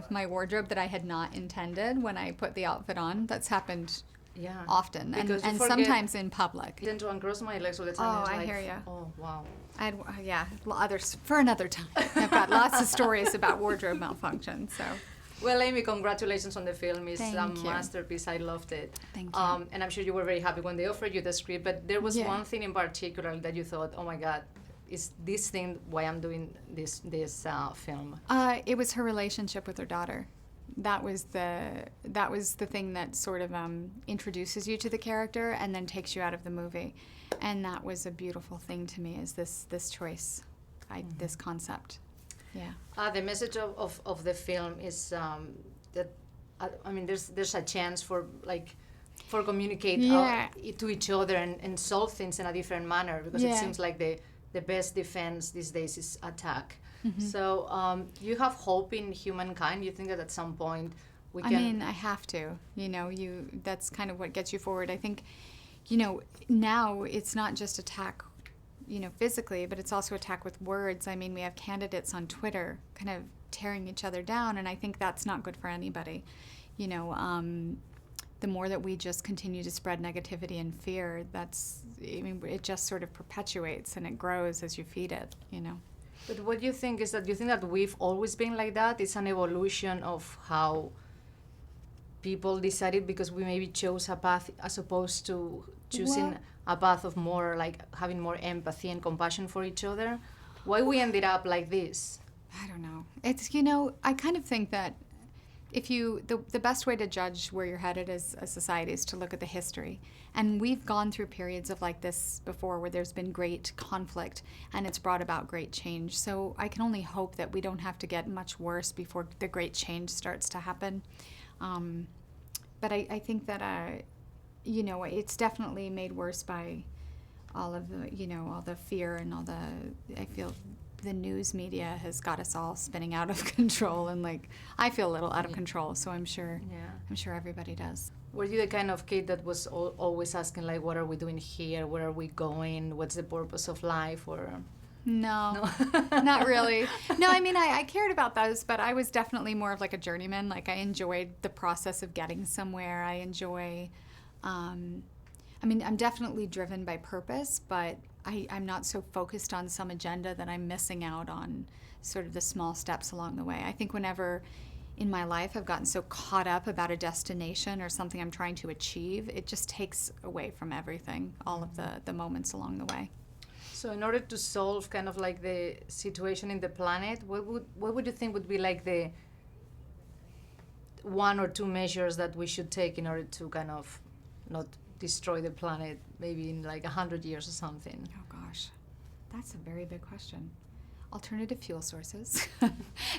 with my wardrobe that I had not intended when I put the outfit on. That's happened Yeah. often, Because and you forget- sometimes in public. I tend to uncross my legs all the time. Oh, and it's I like, hear ya. Oh, wow. Yeah, others for another time. I've got lots of stories about wardrobe malfunction. So, Well, Amy, congratulations on the film. It's a Thank you. masterpiece. I loved it. Thank you. And I'm sure you were very happy when they offered you the script. But there was Yeah. one thing in particular that you thought, oh my God, is this thing why I'm doing this film? It was her relationship with her daughter. That was the thing that sort of introduces you to the character and then takes you out of the movie, and that was a beautiful thing to me. Is this choice, this concept? Yeah. The message of the film is that I mean there's a chance for communicate Yeah. to each other and solve things in a different manner, because it Yeah. seems like the best defense these days is attack. Mm-hmm. So you have hope in humankind. You think that at some point we can. I mean, I have to. That's kind of what gets you forward. I think, now it's not just attack, physically, but it's also attack with words. I mean, we have candidates on Twitter kind of tearing each other down, and I think that's not good for anybody. The more that we just continue to spread negativity and fear, it just sort of perpetuates and it grows as you feed it, But what you think is that you think that we've always been like that? It's an evolution of how people decided, because we maybe chose a path as opposed to choosing a path of more like having more empathy and compassion for each other. Why we ended up like this? I don't know. It's, I kind of think that the best way to judge where you're headed as a society is to look at the history. And we've gone through periods of like this before where there's been great conflict and it's brought about great change. So I can only hope that we don't have to get much worse before the great change starts to happen. But I think that, it's definitely made worse by all of the, all the fear and I feel the news media has got us all spinning out of control, and I feel a little out of control, so I'm sure everybody does. Were you the kind of kid that was always asking what are we doing here? Where are we going? What's the purpose of life? Or No, not really. No, I mean, I cared about those, but I was definitely more of a journeyman. I enjoyed the process of getting somewhere. I enjoy, I'm definitely driven by purpose, but I'm not so focused on some agenda that I'm missing out on sort of the small steps along the way. I think whenever in my life I've gotten so caught up about a destination or something I'm trying to achieve, it just takes away from everything, all of the moments along the way. So in order to solve kind of the situation in the planet, what would you think would be the one or two measures that we should take in order to kind of not destroy the planet, maybe in 100 years or something? Oh gosh, that's a very big question. Alternative fuel sources.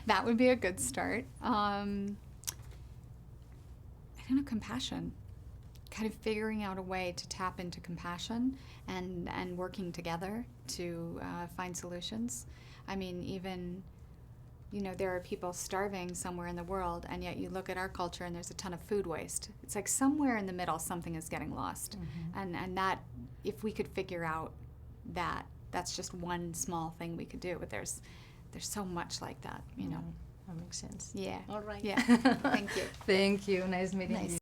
That would be a good start. I don't know, compassion. Kind of figuring out a way to tap into compassion and working together to find solutions. I mean, even, there are people starving somewhere in the world, and yet you look at our culture and there's a ton of food waste. It's like somewhere in the middle something is getting lost. Mm-hmm. And that, if we could figure out that's just one small thing we could do, but there's so much like that, That makes sense. Yeah. All right. Yeah. Thank you. Thank you. Nice meeting you.